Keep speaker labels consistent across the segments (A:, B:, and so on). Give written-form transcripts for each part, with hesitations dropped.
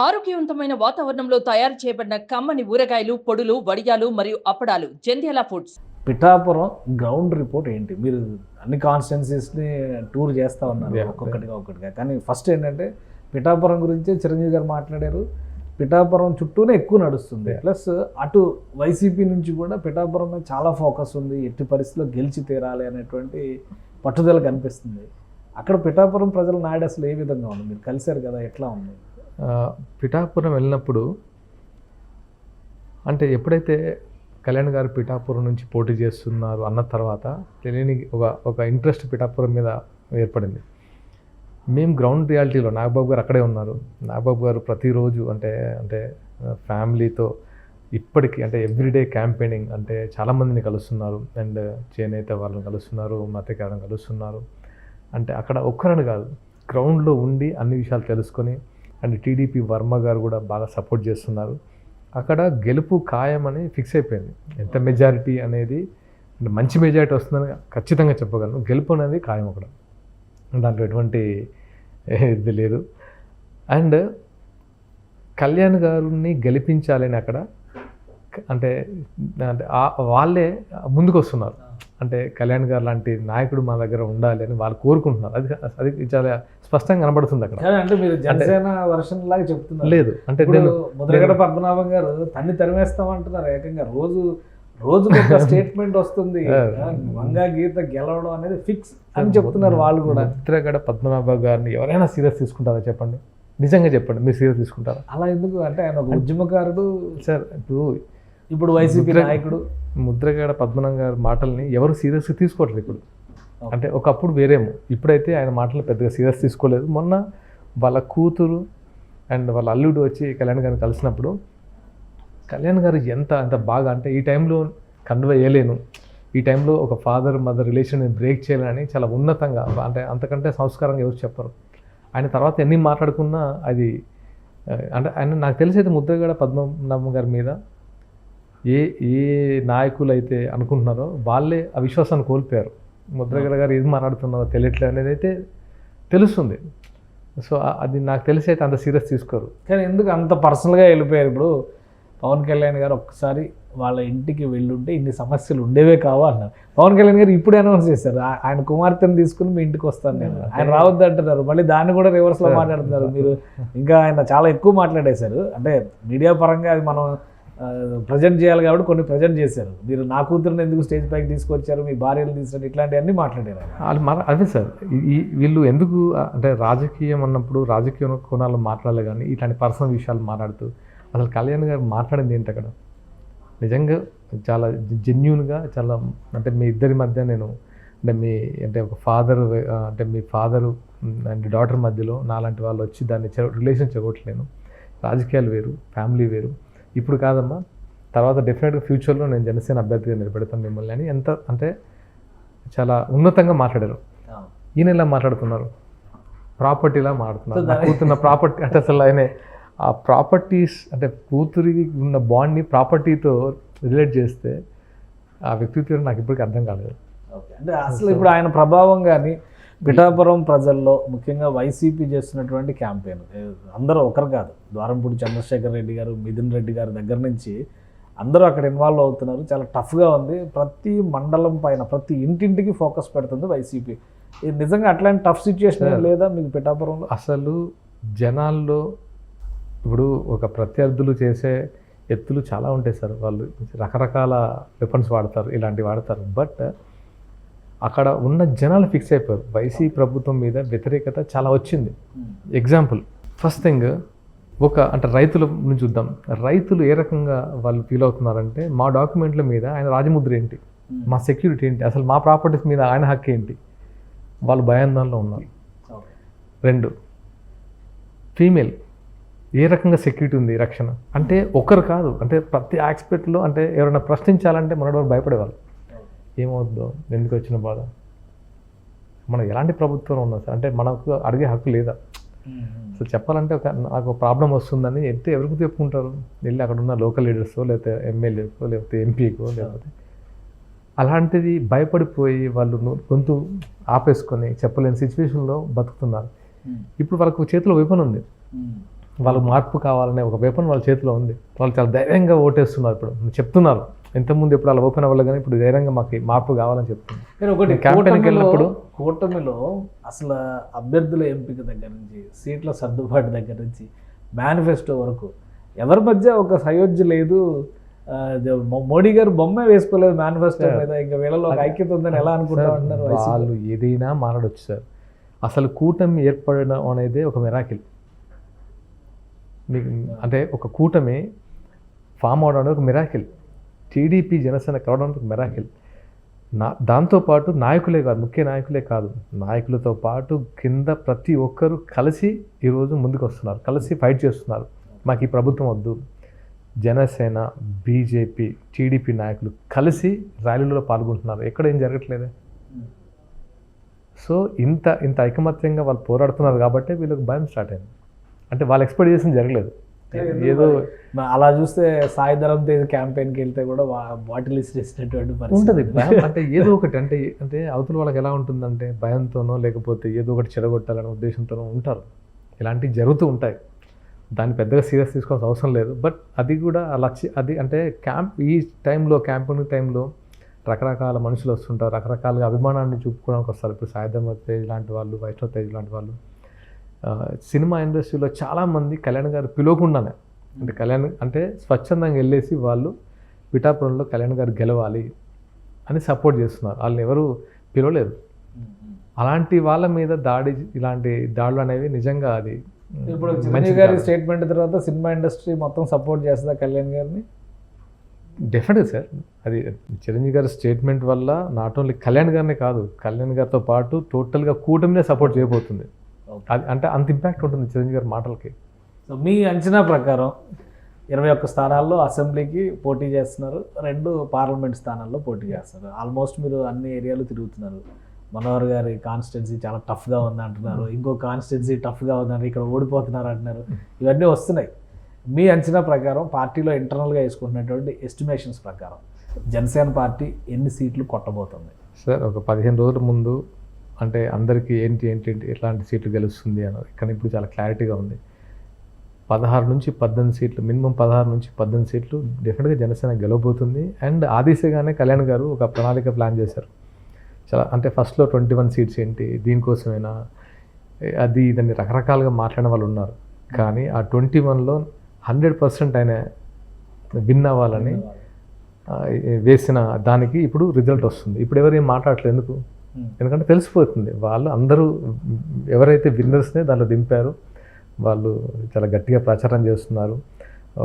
A: ఆరోగ్యవంతమైన వాతావరణంలో తయారు చేయబడిన కమ్మని ఊరగాయలు, పొడులు, వడియాలు మరియు అప్పడాలు Jandhyala foods.
B: Pithapuram ground report ఏంటి? మీరు అన్ని కాన్స్టిట్యున్సీస్‌ని టూర్ చేస్తా ఉన్నారు
C: యాహ్!
B: ఒక్కొక్కటిగా. కానీ ఫస్ట్ ఏంటంటే పిఠాపురం గురించే చిరంజీవి గారు మాట్లాడారు. పిఠాపురం చుట్టూనే ఎక్కువ నడుస్తుంది. ప్లస్ అటు వైసీపీ నుంచి కూడా పిఠాపురం మీద చాలా ఫోకస్ ఉంది. ఎట్టి పరిస్థితుల్లో గెలిచి తీరాలి అనేటువంటి పట్టుదల కనిపిస్తుంది. అక్కడ పిఠాపురం ప్రజల నాడు అసలు ఏ విధంగా ఉంది? మీరు కలిసారు కదా, ఎట్లా ఉంది?
C: పిఠాపురం వెళ్ళినప్పుడు అంటే ఎప్పుడైతే కళ్యాణ్ గారు పిఠాపురం నుంచి పోటీ చేస్తున్నారు అన్న తర్వాత తెలియని ఒక ఇంట్రెస్ట్ పిఠాపురం మీద ఏర్పడింది. మేము గ్రౌండ్ రియాలిటీలో నాగబాబు గారు అక్కడే ఉన్నారు. నాగబాబు గారు ప్రతిరోజు అంటే అంటే ఫ్యామిలీతో ఇప్పటికీ అంటే ఎవ్రీడే క్యాంపెయినింగ్ అంటే చాలామందిని కలుస్తున్నారు. అండ్ చేనేత వాళ్ళని కలుస్తున్నారు, మత్స్యకారులను కలుస్తున్నారు. అంటే అక్కడ ఒక్కరని కాదు, గ్రౌండ్లో ఉండి అన్ని విషయాలు తెలుసుకొని అండ్ టీడీపీ వర్మ గారు కూడా బాగా సపోర్ట్ చేస్తున్నారు. అక్కడ గెలుపు ఖాయమని ఫిక్స్ అయిపోయింది. ఎంత మెజారిటీ అనేది అంటే మంచి మెజారిటీ వస్తుందని ఖచ్చితంగా చెప్పగలను. గెలుపు అనేది ఖాయం అక్కడ, దాంట్లో ఎటువంటి ఇది లేదు. అండ్ కళ్యాణ్ గారిని గెలిపించాలని అక్కడ అంటే అంటే వాళ్ళే ముందుకు వస్తున్నారు. అంటే కళ్యాణ్ గారు లాంటి నాయకుడు మా దగ్గర ఉండాలి అని వాళ్ళు కోరుకుంటున్నారు. అది చాలా స్పష్టంగా కనబడుతుంది అక్కడ.
B: అంటే మీరు జనసేన వర్షన్ లాగా చెప్తున్నారు.
C: లేదు అంటే
B: నేను ముద్రగడ పద్మనాభం గారు తన్ని తరిమేస్తామంటున్నారు. ఏకంగా రోజుకు ఒక స్టేట్మెంట్ వస్తుంది. వంగా గీత గెలవడం అనేది ఫిక్స్ అని చెప్తున్నారు వాళ్ళు కూడా.
C: ముద్రగడ పద్మనాభ గారిని ఎవరైనా సీరియస్ తీసుకుంటారా చెప్పండి? నిజంగా చెప్పండి, మీరు సీరియస్ తీసుకుంటారా?
B: అలా ఎందుకు అంటే ఆయన ఒక ఉద్యమకారుడు
C: సార్.
B: ఇప్పుడు వైసీపీ నాయకుడు.
C: ముద్రగడ పద్మనాభం గారి మాటల్ని ఎవరు సీరియస్గా తీసుకోవట్లేదు ఇప్పుడు. అంటే ఒకప్పుడు వేరేమో, ఇప్పుడైతే ఆయన మాటలు పెద్దగా సీరియస్ తీసుకోలేదు. మొన్న వాళ్ళ కూతురు అండ్ వాళ్ళ అల్లుడు వచ్చి కళ్యాణ్ గారిని కలిసినప్పుడు కళ్యాణ్ గారు అంత బాగా అంటే ఈ టైంలో కన్వే చేయలేను, ఈ టైంలో ఒక ఫాదర్ మదర్ రిలేషన్ బ్రేక్ చేయాలని చాలా ఉన్నతంగా అంటే అంతకంటే సంస్కారంగా ఎవరు చెప్పరు. ఆయన తర్వాత ఎన్ని మాట్లాడుకున్నా అది అంటే ఆయన నాకు తెలిసి అయితే ముద్రగడ పద్మనాభం గారి మీద ఏ నాయకులు అయితే అనుకుంటున్నారో వాళ్ళే ఆ విశ్వాసాన్ని కోల్పోయారు. ముద్రగడ గారు ఏది మాట్లాడుతున్నారో తెలియట్లేదు అనేది అయితే తెలుస్తుంది. సో అది నాకు తెలిసి అయితే అంత సీరియస్ తీసుకోరు.
B: కానీ ఎందుకు అంత పర్సనల్గా వెళ్ళిపోయారు? ఇప్పుడు పవన్ కళ్యాణ్ గారు ఒక్కసారి వాళ్ళ ఇంటికి వెళ్ళుంటే ఇన్ని సమస్యలు ఉండేవే కావు అన్నారు. పవన్ కళ్యాణ్ గారు ఇప్పుడు అనౌన్స్ చేశారు ఆయన కుమార్తెను తీసుకుని మీ ఇంటికి వస్తాను నేను. ఆయన రావద్దు అంటున్నారు. మళ్ళీ దాన్ని కూడా రివర్స్లో మాట్లాడుతున్నారు మీరు. ఇంకా ఆయన చాలా ఎక్కువ మాట్లాడేశారు. అంటే మీడియా పరంగా అది మనం ప్రజెంట్ చేయాలి కాబట్టి కొన్ని ప్రజెంట్ చేశారు. మీరు నా కూతురుని ఎందుకు స్టేజ్ పైకి తీసుకొచ్చారు, మీ భార్యలు తీసుకొని ఇట్లాంటివన్నీ మాట్లాడారు.
C: అదే సార్, వీళ్ళు ఎందుకు అంటే రాజకీయం అన్నప్పుడు రాజకీయ కోణాలు మాట్లాడాలి, కానీ ఇట్లాంటి పర్సనల్ విషయాలు మాట్లాడుతూ అసలు కళ్యాణ్ గారు మాట్లాడింది ఏంటి అక్కడ? నిజంగా చాలా జెన్యూన్గా చాలా అంటే మీ ఇద్దరి మధ్య నేను అంటే ఒక ఫాదర్ అంటే మీ ఫాదరు అండ్ డాటర్ మధ్యలో నాలాంటి వాళ్ళు వచ్చి దాన్ని రిలేషన్ చెగొట్టలేను. రాజకీయాలు వేరు, ఫ్యామిలీ వేరు. ఇప్పుడు కాదమ్మా, తర్వాత డెఫినెట్గా ఫ్యూచర్లో నేను జనసేన అభ్యర్థిగా నిలబెడతాను మిమ్మల్ని అని ఎంత అంటే చాలా ఉన్నతంగా మాట్లాడారు. ఈయన ఎలా మాట్లాడుతున్నారు? ప్రాపర్టీలా మాట్లాడుతున్నారు. కూతున్న ప్రాపర్టీ అంటే అసలు ఆయన ఆ ప్రాపర్టీస్ అంటే కూతురికి ఉన్న బాండ్ని ప్రాపర్టీతో రిలేట్ చేస్తే ఆ వ్యక్తిత్వం నాకు ఇప్పటికీ అర్థం కాలేదు.
B: అంటే అసలు ఇప్పుడు ఆయన ప్రభావం కానీ పిఠాపురం ప్రజల్లో ముఖ్యంగా వైసీపీ చేస్తున్నటువంటి క్యాంపెయిన్ అందరూ ఒకరు కాదు, ద్వారంపూడి చంద్రశేఖర్ రెడ్డి గారు, మిథున్ రెడ్డి గారి దగ్గర నుంచి అందరూ అక్కడ ఇన్వాల్వ్ అవుతున్నారు. చాలా టఫ్గా ఉంది. ప్రతి మండలం పైన ప్రతి ఇంటింటికి ఫోకస్ పెడుతుంది వైసీపీ. నిజంగా అట్లాంటి టఫ్ సిచ్యుయేషన్ లేదా మీకు పిఠాపురంలో?
C: అసలు జనాల్లో ఇప్పుడు ఒక ప్రత్యర్థులు చేసే ఎత్తులు చాలా ఉంటాయి సార్. వాళ్ళు రకరకాల వెపన్స్ వాడతారు, ఇలాంటివి వాడతారు. బట్ అక్కడ ఉన్న జనాలు ఫిక్స్ అయిపోయారు. వైసీపీ ప్రభుత్వం మీద వ్యతిరేకత చాలా వచ్చింది. ఎగ్జాంపుల్ ఫస్ట్ థింగ్ అంటే రైతుల నుంచి చూద్దాం. రైతులు ఏ రకంగా వాళ్ళు ఫీల్ అవుతున్నారంటే మా డాక్యుమెంట్ల మీద ఆయన రాజముద్ర ఏంటి, మా సెక్యూరిటీ ఏంటి, అసలు మా ప్రాపర్టీస్ మీద ఆయన హక్కు ఏంటి, వాళ్ళు భయాందోళనలో ఉన్నారు. 2, ఫీమేల్ ఏ రకంగా సెక్యూరిటీ ఉంది, రక్షణ అంటే ఒకరు కాదు, అంటే ప్రతి ఆస్పెక్ట్లో అంటే ఎవరైనా ప్రశ్నించాలంటే మనవారు భయపడేవాళ్ళు. ఏమవుద్దో, ఎందుకు వచ్చిన బాధ, మనం ఎలాంటి ప్రభుత్వం ఉన్నాం సార్ అంటే మనకు అడిగే హక్కు లేదా? సో చెప్పాలంటే నాకు ప్రాబ్లం వస్తుందని అయితే ఎవరికి చెప్పుకుంటారు? వెళ్ళి అక్కడ ఉన్న లోకల్ లీడర్సో లేకపోతే ఎమ్మెల్యేకో లేకపోతే ఎంపీకో లేకపోతే అలాంటిది భయపడిపోయి వాళ్ళు గొంతు ఆపేసుకొని చెప్పలేని సిచ్యువేషన్లో బతుకుతున్నారు. ఇప్పుడు వాళ్ళకు చేతిలో వెపన్ ఉంది. వాళ్ళకు మార్పు కావాలనే ఒక వెపన్ వాళ్ళ చేతిలో ఉంది. వాళ్ళు చాలా ధైర్యంగా ఓటేస్తున్నారు. ఇప్పుడు చెప్తున్నారు, ఇంతకుముందు ఎప్పుడు అలా ఓపెన్ అవ్వాలి, కానీ ఇప్పుడు ధైర్యంగా మాకు మార్పు కావాలని చెప్తున్నారు.
B: కానీ ఒకటి
C: క్యాంపెయిన్కి వెళ్ళినప్పుడు
B: కూటమిలో అసలు అభ్యర్థుల ఎంపిక దగ్గర నుంచి, సీట్ల సర్దుబాటు దగ్గర నుంచి, మేనిఫెస్టో వరకు ఎవరి మధ్య ఒక సయోధ్య లేదు. మోడీ గారు బొమ్మ వేసుకోలేదు మేనిఫెస్టో మీద, ఇంకా వీళ్ళలో ఒక ఐక్యత ఉందని ఎలా అనుకుంటా ఉంటున్నారు?
C: వాళ్ళు ఏదైనా మాట్లాడొచ్చు సార్. అసలు కూటమి ఏర్పడడం అనేది ఒక మిరాకిల్. మీకు అంటే ఒక కూటమి ఫామ్ అవడం అనేది ఒక మిరాకిల్. టీడీపీ జనసేన కలవడం ఒక మిరాకిల్. దాంతోపాటు నాయకులే కాదు, ముఖ్య నాయకులే కాదు, నాయకులతో పాటు కింద ప్రతి ఒక్కరూ కలిసి ఈరోజు ముందుకు వస్తున్నారు, కలిసి ఫైట్ చేస్తున్నారు. మాకు ఈ ప్రభుత్వం వద్దు. జనసేన, బీజేపీ, టీడీపీ నాయకులు కలిసి ర్యాలీలో పాల్గొంటున్నారు. ఎక్కడ ఏం జరగట్లేదే. సో ఇంత ఐకమత్యంగా వాళ్ళు పోరాడుతున్నారు కాబట్టి వీళ్ళకి భయం స్టార్ట్ అయింది. అంటే వాళ్ళు ఎక్స్పెక్ట్ చేసింది జరగలేదు. ఏదో
B: అలా చూస్తే సాయిధరం తేజ్ క్యాంపెయిన్కి వెళ్తే కూడా బాటిల్ ఇసిరేసినటువంటి
C: ఉంటుంది భయం. అంటే ఏదో ఒకటి అంటే అవతల వాళ్ళకి ఎలా ఉంటుందంటే భయంతోనో లేకపోతే ఏదో ఒకటి చెడగొట్టాలనే ఉద్దేశంతోనో ఉంటారు. ఇలాంటివి జరుగుతూ ఉంటాయి. దాన్ని పెద్దగా సీరియస్ తీసుకోవాల్సిన అవసరం లేదు. బట్ అది కూడా అది అంటే ఈ టైంలో క్యాంపెయిన్ టైంలో రకరకాల మనుషులు వస్తుంటారు, రకరకాలుగా అభిమానాన్ని చూపుకోవడానికి వస్తారు. ఇప్పుడు సాయిధరం తేజ్ లాంటి వాళ్ళు, వైష్ణవ్ తేజ్ లాంటి వాళ్ళు. సినిమా ఇండస్ట్రీలో చాలామంది కళ్యాణ్ గారు పిలవకుండానే, అంటే కళ్యాణ్ అంటే స్వచ్ఛందంగా వెళ్ళేసి వాళ్ళు పిఠాపురంలో కళ్యాణ్ గారు గెలవాలి అని సపోర్ట్ చేస్తున్నారు. వాళ్ళని ఎవరు పిలవలేదు. అలాంటి వాళ్ళ మీద ఇలాంటి దాడులు అనేవి నిజంగా అది
B: ఇప్పుడు చిరంజీవి గారి స్టేట్మెంట్ తర్వాత సినిమా ఇండస్ట్రీ మొత్తం సపోర్ట్ చేస్తుందా కళ్యాణ్ గారిని?
C: డెఫినెట్గా సార్. అది చిరంజీవి గారి స్టేట్మెంట్ వల్ల నాట్ ఓన్లీ కళ్యాణ్ గారినే కాదు, కళ్యాణ్ గారితో పాటు టోటల్గా కూటమినే సపోర్ట్ చేయబోతుంది. అది అంటే అంత ఇంపాక్ట్ ఉంటుంది చిరంజీవి గారి మాటలకి.
B: సో మీ అంచనా ప్రకారం 21 స్థానాల్లో అసెంబ్లీకి పోటీ చేస్తున్నారు, 2 పార్లమెంట్ స్థానాల్లో పోటీ చేస్తున్నారు. ఆల్మోస్ట్ మీరు అన్ని ఏరియాలు తిరుగుతున్నారు. మనోహర్ గారి కాన్స్టిట్యున్సీ చాలా టఫ్గా ఉంది అంటున్నారు, ఇంకో కాన్స్టిట్యున్సీ టఫ్గా ఉందంటారు, ఇక్కడ ఓడిపోతున్నారు అంటున్నారు. ఇవన్నీ వస్తున్నాయి. మీ అంచనా ప్రకారం పార్టీలో ఇంటర్నల్గా వేసుకుంటున్నటువంటి ఎస్టిమేషన్స్ ప్రకారం జనసేన పార్టీ ఎన్ని సీట్లు కొట్టబోతుంది?
C: సార్ ఒక 15 రోజుల ముందు అంటే అందరికీ ఏంటి ఎట్లాంటి సీట్లు గెలుస్తుంది అన్నది కానీ ఇప్పుడు చాలా క్లారిటీగా ఉంది. 16 నుంచి 18 సీట్లు, మినిమం 16 నుంచి 18 సీట్లు డెఫినెట్గా జనసేన గెలవబోతుంది. అండ్ ఆ దిశగానే కళ్యాణ్ గారు ఒక ప్రణాళిక ప్లాన్ చేశారు. చాలా అంటే ఫస్ట్లో 21 సీట్స్ ఏంటి, దీనికోసమైనా దాన్ని రకరకాలుగా మాట్లాడిన వాళ్ళు ఉన్నారు. కానీ ఆ 21లో 100% ఆయన విన్ అవ్వాలని వేసిన దానికి ఇప్పుడు రిజల్ట్ వస్తుంది. ఇప్పుడు ఎవరు ఏం మాట్లాడట్లేదు. ఎందుకు? ఎందుకంటే తెలిసిపోతుంది వాళ్ళు అందరూ ఎవరైతే విన్నర్స్నే దాంట్లో దింపారు. వాళ్ళు చాలా గట్టిగా ప్రచారం చేస్తున్నారు.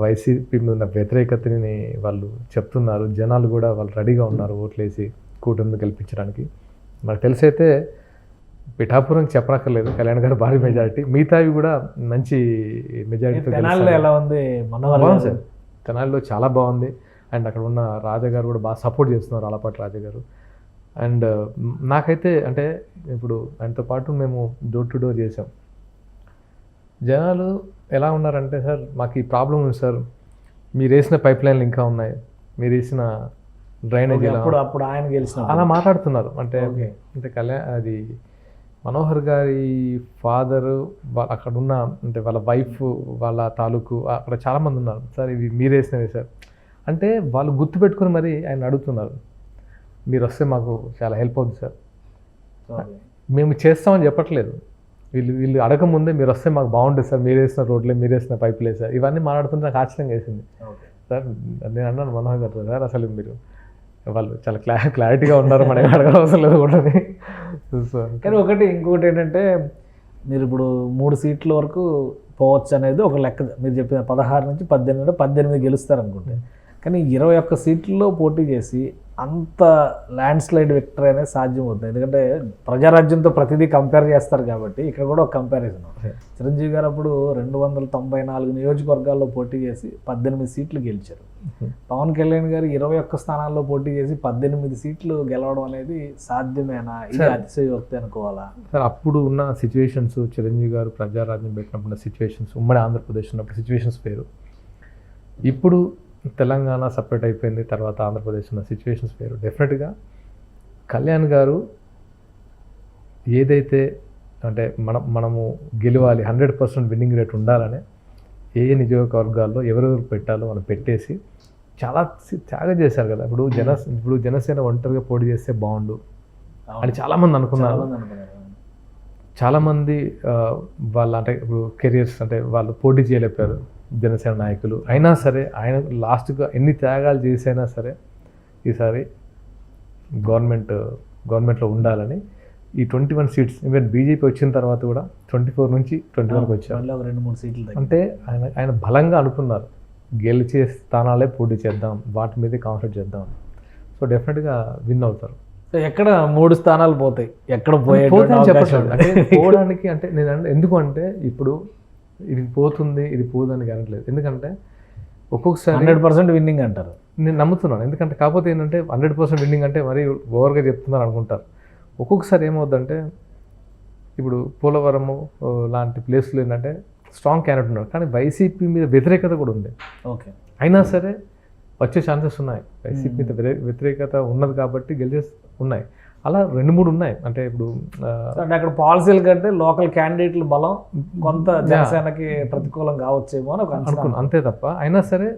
C: వైసీపీ మీద ఉన్న వ్యతిరేకతని వాళ్ళు చెప్తున్నారు. జనాలు కూడా వాళ్ళు రెడీగా ఉన్నారు ఓట్లేసి కూటమిని గెలిపించడానికి. నాకు తెలిసైతే పిఠాపురం చెప్పనక్కర్లేదు, కళ్యాణ్ గారు భారీ మెజారిటీ, మిగతావి కూడా మంచి మెజారిటీతో.
B: ఎలా ఉంది?
C: బాగుంది సార్, తెనాలిలో చాలా బాగుంది. అండ్ అక్కడ ఉన్న రాజాగారు కూడా బాగా సపోర్ట్ చేస్తున్నారు, ఆలపాటి రాజాగారు. అండ్ నాకైతే అంటే ఇప్పుడు ఆయనతో పాటు మేము డోర్ టు డోర్ చేసాం. జనాలు ఎలా ఉన్నారంటే, సార్ మాకు ఈ ప్రాబ్లం ఉంది సార్, మీరు వేసిన పైప్ లైన్లు ఇంకా ఉన్నాయి, మీరు వేసిన డ్రైనేజ్
B: అప్పుడు ఆయన గెలిచిన
C: అలా మాట్లాడుతున్నారు. అంటే అది మనోహర్ గారి ఫాదరు అక్కడ ఉన్న అంటే వాళ్ళ వైఫ్ వాళ్ళ తాలూకు అక్కడ చాలామంది ఉన్నారు. సార్ ఇవి మీరు వేసినవి సార్ అంటే వాళ్ళు గుర్తుపెట్టుకుని మరి ఆయన అడుగుతున్నారు, మీరు వస్తే మాకు చాలా హెల్ప్ అవుతుంది సార్. మేము చేస్తామని చెప్పట్లేదు, వీళ్ళు అడగముందే మీరు వస్తే మాకు బాగుంటుంది సార్, మీరు వేసిన రోడ్లే, మీరు వేసిన పైపులే సార్, ఇవన్నీ మాట్లాడుతుంటే నాకు ఆశ్చర్యం వేసింది. సార్ నేను అన్నాను మనోహర్ గారు, సార్ అసలు మీరు వాళ్ళు చాలా క్లారిటీగా ఉన్నారు, మనకి అడగడం అవసరం లేదు కూడా.
B: కానీ ఇంకొకటి ఏంటంటే మీరు ఇప్పుడు 3 సీట్ల వరకు పోవచ్చు అనేది ఒక లెక్క. మీరు చెప్పిన 16 నుంచి 18 గెలుస్తారు అనుకుంటే, కానీ 21 సీట్లలో పోటీ చేసి అంత ల్యాండ్ స్లైడ్ విక్టరీ అనేది సాధ్యం అవుతుంది. ఎందుకంటే ప్రజారాజ్యంతో ప్రతిదీ కంపేర్ చేస్తారు కాబట్టి ఇక్కడ కూడా ఒక కంపారిజన్. చిరంజీవి గారు అప్పుడు 294 నియోజకవర్గాల్లో పోటీ చేసి 18 సీట్లు గెలిచారు. పవన్ కళ్యాణ్ గారు 21 స్థానాల్లో పోటీ చేసి 18 సీట్లు గెలవడం అనేది సాధ్యమేనా? ఇది అతిశయోక్తి అనుకోవాలా?
C: సార్ అప్పుడు ఉన్న సిచ్యువేషన్స్, చిరంజీవి గారు ప్రజారాజ్యం పెట్టినప్పుడు సిచ్యువేషన్స్, ఉమ్మడి ఆంధ్రప్రదేశ్ ఉన్నప్పుడు సిచ్యువేషన్స్ వేరు. ఇప్పుడు తెలంగాణ సపరేట్ అయిపోయింది, తర్వాత ఆంధ్రప్రదేశ్ ఉన్న సిచ్యువేషన్స్ వేరు. డెఫినెట్గా కళ్యాణ్ గారు ఏదైతే అంటే మనము గెలవాలి, 100% విన్నింగ్ రేట్ ఉండాలని ఏ నియోజకవర్గాల్లో ఎవరెవరు పెట్టాలో మనం పెట్టేసి చాలా త్యాగం చేశారు కదా. ఇప్పుడు జనసేన ఒంటరిగా పోటీ చేస్తే బాగుండు అని చాలామంది అనుకున్నారు. చాలామంది వాళ్ళ అంటే ఇప్పుడు కెరియర్స్ అంటే వాళ్ళు పోటీ చేయలేపారు జనసేన నాయకులు. అయినా సరే ఆయన లాస్ట్గా ఎన్ని త్యాగాలు చేసైనా సరే ఈసారి గవర్నమెంట్లో ఉండాలని ఈ 21 సీట్స్ ఈవెన్ బీజేపీ వచ్చిన తర్వాత కూడా 24 నుంచి 21కి వచ్చారు.
B: 2-3 సీట్లు
C: అంటే ఆయన బలంగా అనుకున్నారు గెలిచే స్థానాలే పోటీ చేద్దాం, వాటి మీదే కాన్సన్ట్రేట్ చేద్దాం. సో డెఫినెట్గా విన్ అవుతారు.
B: సో ఎక్కడ 3 స్థానాలు పోతాయి, ఎక్కడ
C: చెప్పట్లేదు అంటే పోవడానికి అంటే నేను ఎందుకు అంటే ఇప్పుడు ఇది పోతుంది ఇది పోదని గ్యారెంటీ లేదు. ఎందుకంటే ఒక్కొక్కసారి
B: 100% విన్నింగ్ అంటారు.
C: నేను నమ్ముతున్నాను. ఎందుకంటే కాకపోతే ఏంటంటే 100% విన్నింగ్ అంటే మరీ ఓవర్గా చెప్తున్నారు అనుకుంటారు. ఒక్కొక్కసారి ఏమవుద్దంటే ఇప్పుడు పోలవరము లాంటి ప్లేస్లో ఏంటంటే స్ట్రాంగ్ క్యాండిడేట్ ఉన్నారు, కానీ వైసీపీ మీద వ్యతిరేకత కూడా ఉంది.
B: ఓకే,
C: అయినా సరే వచ్చే ఛాన్సెస్ ఉన్నాయి. వైసీపీ మీద వ్యతిరేకత ఉన్నది కాబట్టి గెలిచే ఉన్నాయి. అలా 2-3 ఉన్నాయి. అంటే ఇప్పుడు
B: అంటే అక్కడ పాలసీల కంటే లోకల్ క్యాండిడేట్ల బలం కొంత జనసేనకి ప్రతికూలం కావచ్చేమో అని
C: అనుకున్నాను, అంతే తప్ప అయినా సరే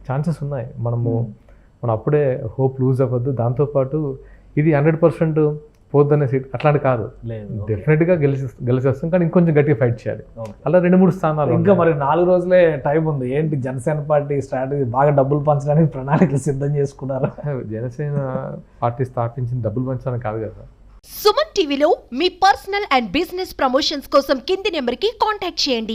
C: ఛాన్సెస్ ఉన్నాయి. మనం అప్పుడే హోప్ లూజ్ అవ్వద్దు. దాంతోపాటు ఇది 100% పోద్దనే సీట్ అట్లాంటి కాదు, డెఫినెట్గా గెలిచేస్తాం, కానీ ఇంకొంచెం గట్టిగా ఫైట్ చేయాలి. అలా 2-3 స్థానాలు
B: ఇంకా మరి 4 రోజులే టైం ఉంది. ఏంటి జనసేన పార్టీ స్ట్రాటజీ? బాగా డబ్బులు పంచడానికి ప్రణాళికలు సిద్ధం చేసుకున్నారు.
C: జనసేన పార్టీ స్థాపించిన డబ్బులు పంచడానికి కాదు కదా.
D: సుమన్ టీవీలో మీ పర్సనల్ అండ్ బిజినెస్ ప్రమోషన్స్ కోసం కింది నెంబర్కి కాంటాక్ట్ చేయండి.